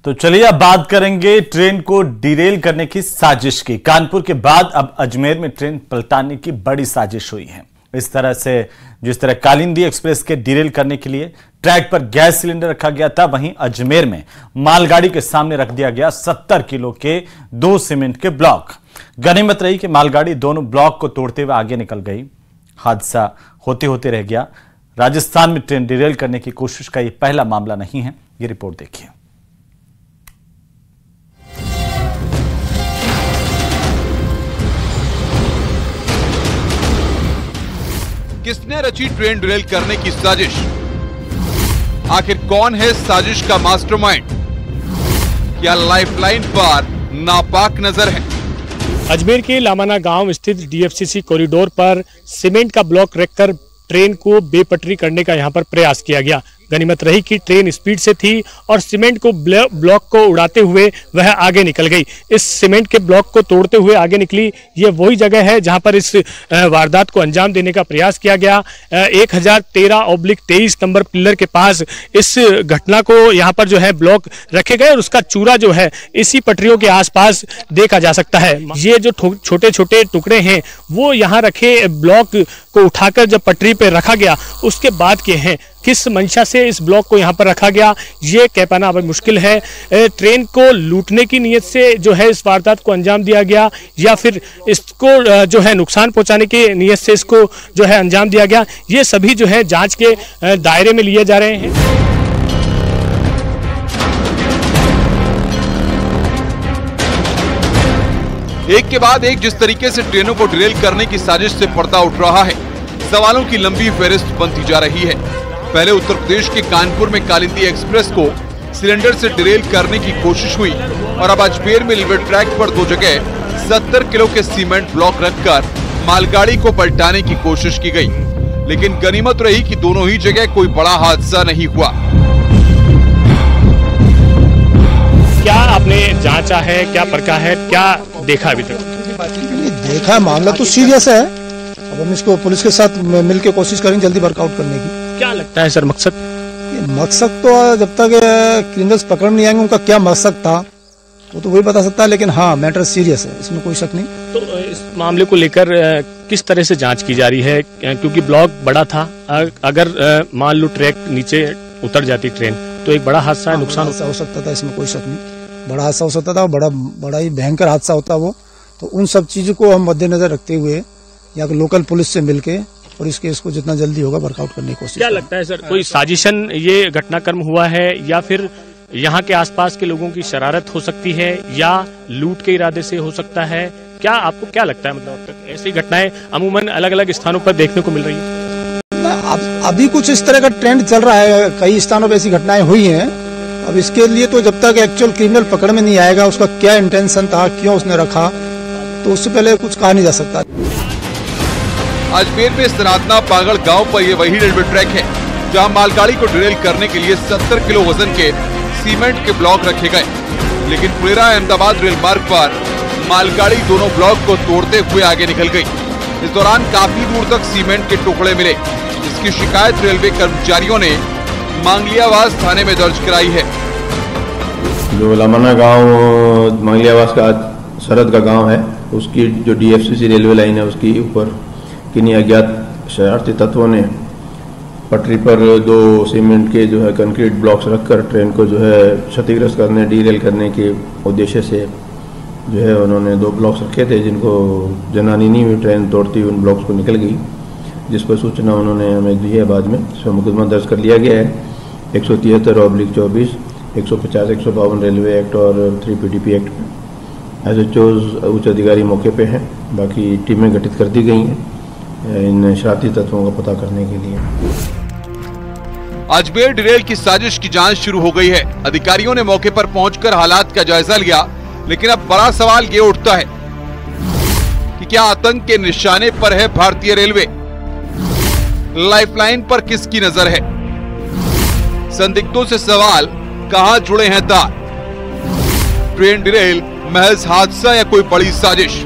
तो चलिए अब बात करेंगे ट्रेन को डिरेल करने की साजिश की। कानपुर के बाद अब अजमेर में ट्रेन पलटाने की बड़ी साजिश हुई है। इस तरह से जिस तरह कालिंदी एक्सप्रेस के डिरेल करने के लिए ट्रैक पर गैस सिलेंडर रखा गया था, वहीं अजमेर में मालगाड़ी के सामने रख दिया गया 70 किलो के 2 सीमेंट के ब्लॉक। गनीमत रही कि मालगाड़ी दोनों ब्लॉक को तोड़ते हुए आगे निकल गई। हादसा होते होते रह गया। राजस्थान में ट्रेन डिरेल करने की कोशिश का यह पहला मामला नहीं है। ये रिपोर्ट देखिए। किसने रची ट्रेन डिरेल करने की साजिश? आखिर कौन है साजिश का मास्टरमाइंड? क्या लाइफलाइन पर नापाक नजर है? अजमेर के लामाना गांव स्थित डीएफसीसी कॉरिडोर पर सीमेंट का ब्लॉक रखकर ट्रेन को बेपटरी करने का यहां पर प्रयास किया गया। गनीमत रही कि ट्रेन स्पीड से थी और सीमेंट को ब्लॉक को उड़ाते हुए वह आगे निकल गई। इस सीमेंट के ब्लॉक को तोड़ते हुए आगे निकली। ये वही जगह है जहां पर इस वारदात को अंजाम देने का प्रयास किया गया। 1013/23 नंबर पिलर के पास इस घटना को यहां पर जो है ब्लॉक रखे गए और उसका चूरा जो है इसी पटरियों के आसपास देखा जा सकता है। ये जो छोटे छोटे टुकड़े हैं वो यहाँ रखे ब्लॉक को उठाकर जब पटरी पे रखा गया उसके बाद के हैं। किस मंशा से इस ब्लॉक को यहाँ पर रखा गया ये कह पाना अब मुश्किल है। ट्रेन को लूटने की नीयत से जो है इस वारदात को अंजाम दिया गया या फिर इसको जो है नुकसान पहुंचाने की नीयत से इसको जो है अंजाम दिया गया, ये सभी जो है जांच के दायरे में लिए जा रहे हैं। एक के बाद एक जिस तरीके से ट्रेनों को डिरेल करने की साजिश से पर्दा उठ रहा है, सवालों की लंबी फहरिस्त बनती जा रही है। पहले उत्तर प्रदेश के कानपुर में कालिंदी एक्सप्रेस को सिलेंडर से डिरेल करने की कोशिश हुई और अब अजमेर में रेलवे ट्रैक पर 2 जगह 70 किलो के सीमेंट ब्लॉक रखकर मालगाड़ी को पलटाने की कोशिश की गई। लेकिन गनीमत रही कि दोनों ही जगह कोई बड़ा हादसा नहीं हुआ। क्या आपने जांचा है, क्या परखा है, क्या देखा अभी तक? देखा है, मामला तो सीरियस है। अब हम इसको पुलिस के साथ मिलकर कोशिश करेंगे जल्दी वर्कआउट करने की। क्या लगता है सर मकसद? मकसद तो जब तक क्रिमिनल्स पकड़ नहीं आएंगे उनका क्या मकसद था वो तो वही बता सकता है, लेकिन हाँ मैटर सीरियस है, इसमें कोई शक नहीं। तो इस मामले को लेकर किस तरह से जांच की जा रही है? क्योंकि ब्लॉक बड़ा था, अगर मान लो ट्रैक नीचे उतर जाती ट्रेन तो एक बड़ा हादसा है, नुकसान हो सकता था, इसमें कोई शक नहीं। बड़ा हादसा हो सकता था, बड़ा ही भयंकर हादसा होता वो। तो उन सब चीजों को हम मद्देनजर रखते हुए या लोकल पुलिस से मिलके और इस केस को जितना जल्दी होगा वर्कआउट करने की कोशिश। क्या लगता है सर, कोई साजिशन ये घटनाक्रम हुआ है या फिर यहाँ के आसपास के लोगों की शरारत हो सकती है या लूट के इरादे से हो सकता है? क्या आपको क्या लगता है? मतलब अब तक ऐसी घटनाएं अमूमन अलग अलग स्थानों पर देखने को मिल रही है। अभी कुछ इस तरह का ट्रेंड चल रहा है, कई स्थानों पर ऐसी घटनाएं हुई हैं। अब इसके लिए तो जब तक एक्चुअल क्रिमिनल पकड़ में नहीं आएगा, उसका क्या इंटेंशन था, क्यों उसने रखा, तो उससे पहले कुछ कहा नहीं जा सकता। अजमेर में सनातना पागड़ गांव पर ये वही रेलवे ट्रैक है जहां मालगाड़ी को डिरेल करने के लिए 70 किलो वजन के सीमेंट के ब्लॉक रखे गए। लेकिन पुलेरा अहमदाबाद रेल मार्ग पर मालगाड़ी दोनों ब्लॉक को तोड़ते हुए आगे निकल गई। इस दौरान काफी दूर तक सीमेंट के टुकड़े मिले, जिसकी शिकायत रेलवे कर्मचारियों ने मांगलियावास थाने में दर्ज कराई है। जो लामाना गाँव मांगलियावास का सरहद का गाँव है, उसकी जो डीएफसीसी रेलवे लाइन है उसकी ऊपर किन्हीं अज्ञात शरारती तत्वों ने पटरी पर 2 सीमेंट के जो है कंक्रीट ब्लॉक्स रखकर ट्रेन को जो है क्षतिग्रस्त करने, डिरेल करने के उद्देश्य से जो है उन्होंने 2 ब्लॉक्स रखे थे, जिनको जनानी नहीं हुई, ट्रेन तोड़ती हुई उन ब्लॉक्स को निकल गई, जिस पर सूचना उन्होंने हमें दी है। बाद में इसमें मुकदमा दर्ज कर लिया गया है। 173/24, 150, 152 रेलवे एक्ट और 3 PDP एक्ट में एसएचओज उच्च अधिकारी मौके पे हैं। बाकी टीमें गठित कर दी गई हैं इन शरारती तत्वों का पता करने के लिए। अजमेर डिरेल की साजिश की जांच शुरू हो गई है। अधिकारियों ने मौके पर पहुंचकर हालात का जायजा लिया, लेकिन अब बड़ा सवाल ये उठता है कि क्या आतंक के निशाने पर है भारतीय रेलवे? लाइफलाइन पर किसकी नजर है? संदिग्धों से सवाल, कहां जुड़े हैं तार? ट्रेन डिरेल महज हादसा या कोई बड़ी साजिश?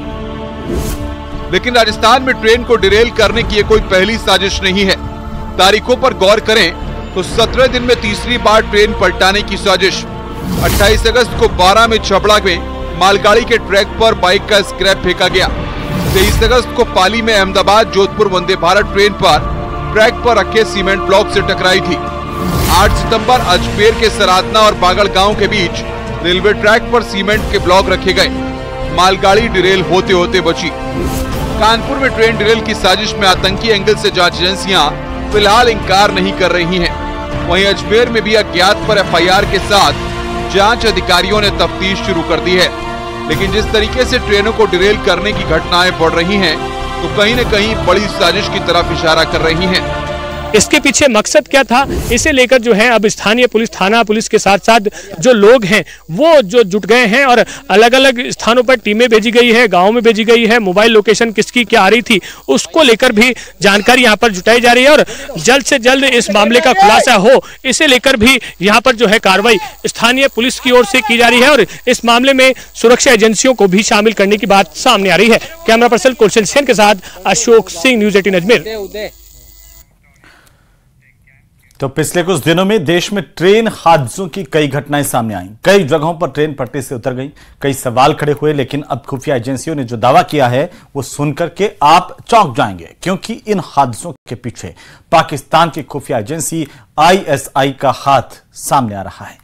लेकिन राजस्थान में ट्रेन को डिरेल करने की ये कोई पहली साजिश नहीं है। तारीखों पर गौर करें तो 17 दिन में तीसरी बार ट्रेन पलटाने की साजिश। 28 अगस्त को 12 में छपड़ा में मालगाड़ी के ट्रैक पर बाइक का स्क्रैप फेंका गया। 23 अगस्त को पाली में अहमदाबाद जोधपुर वंदे भारत ट्रेन पर ट्रैक पर रखे सीमेंट ब्लॉक से टकराई थी। 8 सितंबर अजमेर के सरातना और बागड़ गांव के बीच रेलवे ट्रैक पर सीमेंट के ब्लॉक रखे गए। मालगाड़ी डिरेल होते होते बची। कानपुर में ट्रेन डिरेल की साजिश में आतंकी एंगल से जांच एजेंसियां फिलहाल इंकार नहीं कर रही हैं। वहीं अजमेर में भी अज्ञात पर एफआईआर के साथ जांच अधिकारियों ने तफ्तीश शुरू कर दी है। लेकिन जिस तरीके से ट्रेनों को डिरेल करने की घटनाएं बढ़ रही हैं, तो कहीं न कहीं बड़ी साजिश की तरफ इशारा कर रही हैं। इसके पीछे मकसद क्या था, इसे लेकर जो है अब स्थानीय पुलिस, थाना पुलिस के साथ साथ जो लोग हैं वो जो जुट गए हैं और अलग अलग स्थानों पर टीमें भेजी गई है, गांव में भेजी गई है। मोबाइल लोकेशन किसकी क्या आ रही थी उसको लेकर भी जानकारी यहां पर जुटाई जा रही है और जल्द से जल्द इस मामले का खुलासा हो, इसे लेकर भी यहां पर जो है कार्रवाई स्थानीय पुलिस की ओर से की जा रही है और इस मामले में सुरक्षा एजेंसियों को भी शामिल करने की बात सामने आ रही है। कैमरा पर्सन कुलचंद सेन के साथ अशोक सिंह, न्यूज़ 18 अजमेर। तो पिछले कुछ दिनों में देश में ट्रेन हादसों की कई घटनाएं सामने आई। कई जगहों पर ट्रेन पटरी से उतर गई, कई सवाल खड़े हुए। लेकिन अब खुफिया एजेंसियों ने जो दावा किया है वो सुनकर के आप चौंक जाएंगे, क्योंकि इन हादसों के पीछे पाकिस्तान की खुफिया एजेंसी ISI का हाथ सामने आ रहा है।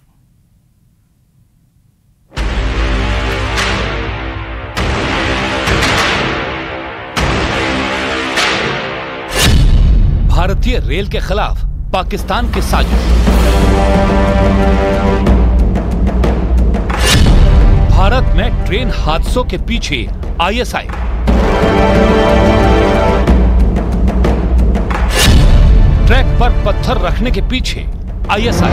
भारतीय रेल के खिलाफ पाकिस्तान की साजिश। भारत में ट्रेन हादसों के पीछे ISI। ट्रैक पर पत्थर रखने के पीछे ISI।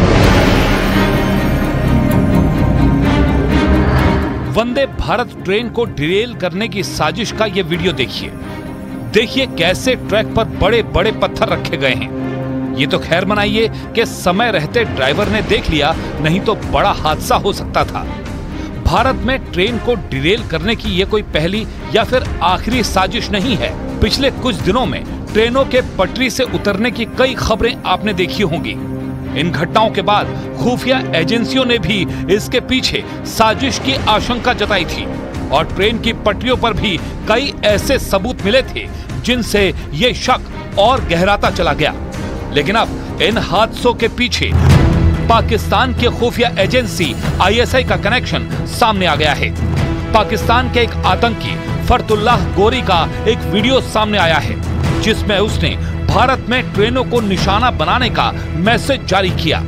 वंदे भारत ट्रेन को डिरेल करने की साजिश का यह वीडियो देखिए कैसे ट्रैक पर बड़े बड़े पत्थर रखे गए हैं। ये तो खैर मनाइए कि समय रहते ड्राइवर ने देख लिया, नहीं तो बड़ा हादसा हो सकता था। भारत में ट्रेन को डिरेल करने की ये कोई पहली या फिर आखिरी साजिश नहीं है। पिछले कुछ दिनों में ट्रेनों के पटरी से उतरने की कई खबरें आपने देखी होंगी। इन घटनाओं के बाद खुफिया एजेंसियों ने भी इसके पीछे साजिश की आशंका जताई थी और ट्रेन की पटरियों पर भी कई ऐसे सबूत मिले थे जिनसे ये शक और गहराता चला गया। लेकिन अब इन हादसों के पीछे पाकिस्तान की खुफिया एजेंसी ISI का कनेक्शन सामने आ गया है। पाकिस्तान के एक आतंकी फरतुल्लाह गोरी का एक वीडियो सामने आया है जिसमें उसने भारत में ट्रेनों को निशाना बनाने का मैसेज जारी किया।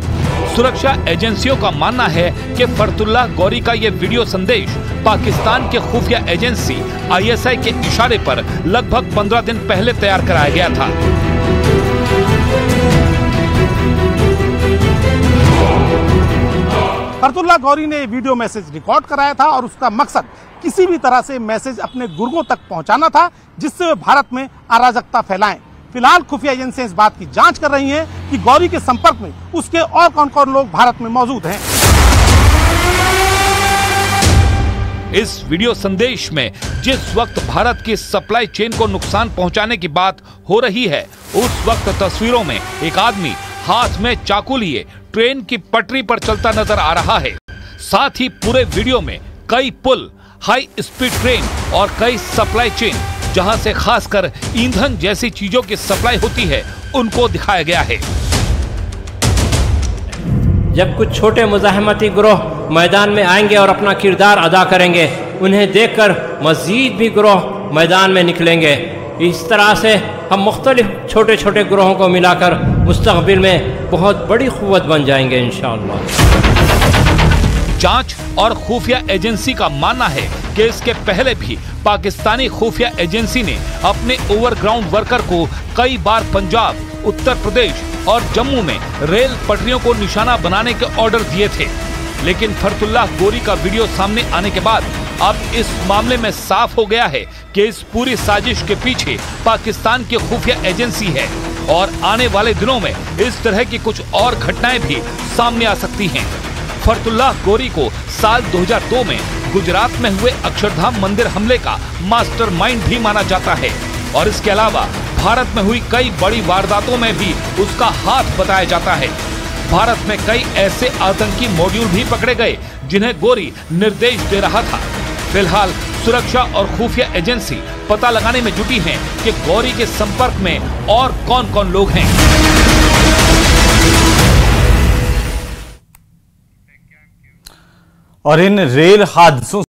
सुरक्षा एजेंसियों का मानना है कि फरतुल्लाह गोरी का यह वीडियो संदेश पाकिस्तान के खुफिया एजेंसी ISI के इशारे पर लगभग 15 दिन पहले तैयार कराया गया था। फरतुल्लाह गौरी ने वीडियो मैसेज रिकॉर्ड कराया था और उसका मकसद किसी भी तरह से मैसेज अपने गुर्गों तक पहुंचाना था जिससे वे भारत में अराजकता फैलाएं। फिलहाल खुफिया एजेंसियां इस बात की जांच कर रही हैं कि गौरी के संपर्क में उसके और कौन कौन लोग भारत में मौजूद हैं। इस वीडियो संदेश में जिस वक्त भारत की सप्लाई चेन को नुकसान पहुंचाने की बात हो रही है, उस वक्त तस्वीरों में एक आदमी हाथ में चाकू लिए ट्रेन की पटरी पर चलता नजर आ रहा है। साथ ही पूरे वीडियो में कई पुल, हाई स्पीड ट्रेन और कई सप्लाई चेन, जहां से खासकर ईंधन जैसी चीजों की सप्लाई होती है, उनको दिखाया गया है। जब कुछ छोटे मुजाहिमती गिरोह मैदान में आएंगे और अपना किरदार अदा करेंगे, उन्हें देखकर मजीद भी गिरोह मैदान में निकलेंगे। इस तरह से हम मुख्तलिफ छोटे छोटे गिरोहों को मिलाकर मुस्तक़बिल में बहुत बड़ी क़ुव्वत बन जाएंगे इंशाअल्लाह। जांच और खुफिया एजेंसी का मानना है कि इसके पहले भी पाकिस्तानी खुफिया एजेंसी ने अपने ओवरग्राउंड वर्कर को कई बार पंजाब, उत्तर प्रदेश और जम्मू में रेल पटरियों को निशाना बनाने के ऑर्डर दिए थे। लेकिन फरतुल्लाह गोरी का वीडियो सामने आने के बाद अब इस मामले में साफ हो गया है कि इस पूरी साजिश के पीछे पाकिस्तान की खुफिया एजेंसी है और आने वाले दिनों में इस तरह की कुछ और घटनाएं भी सामने आ सकती हैं। फरतुल्लाह गोरी को साल 2002 में गुजरात में हुए अक्षरधाम मंदिर हमले का मास्टरमाइंड भी माना जाता है और इसके अलावा भारत में हुई कई बड़ी वारदातों में भी उसका हाथ बताया जाता है। भारत में कई ऐसे आतंकी मॉड्यूल भी पकड़े गए जिन्हें गौरी निर्देश दे रहा था। फिलहाल सुरक्षा और खुफिया एजेंसी पता लगाने में जुटी हैं कि गौरी के संपर्क में और कौन कौन लोग हैं। और इन रेल हादसों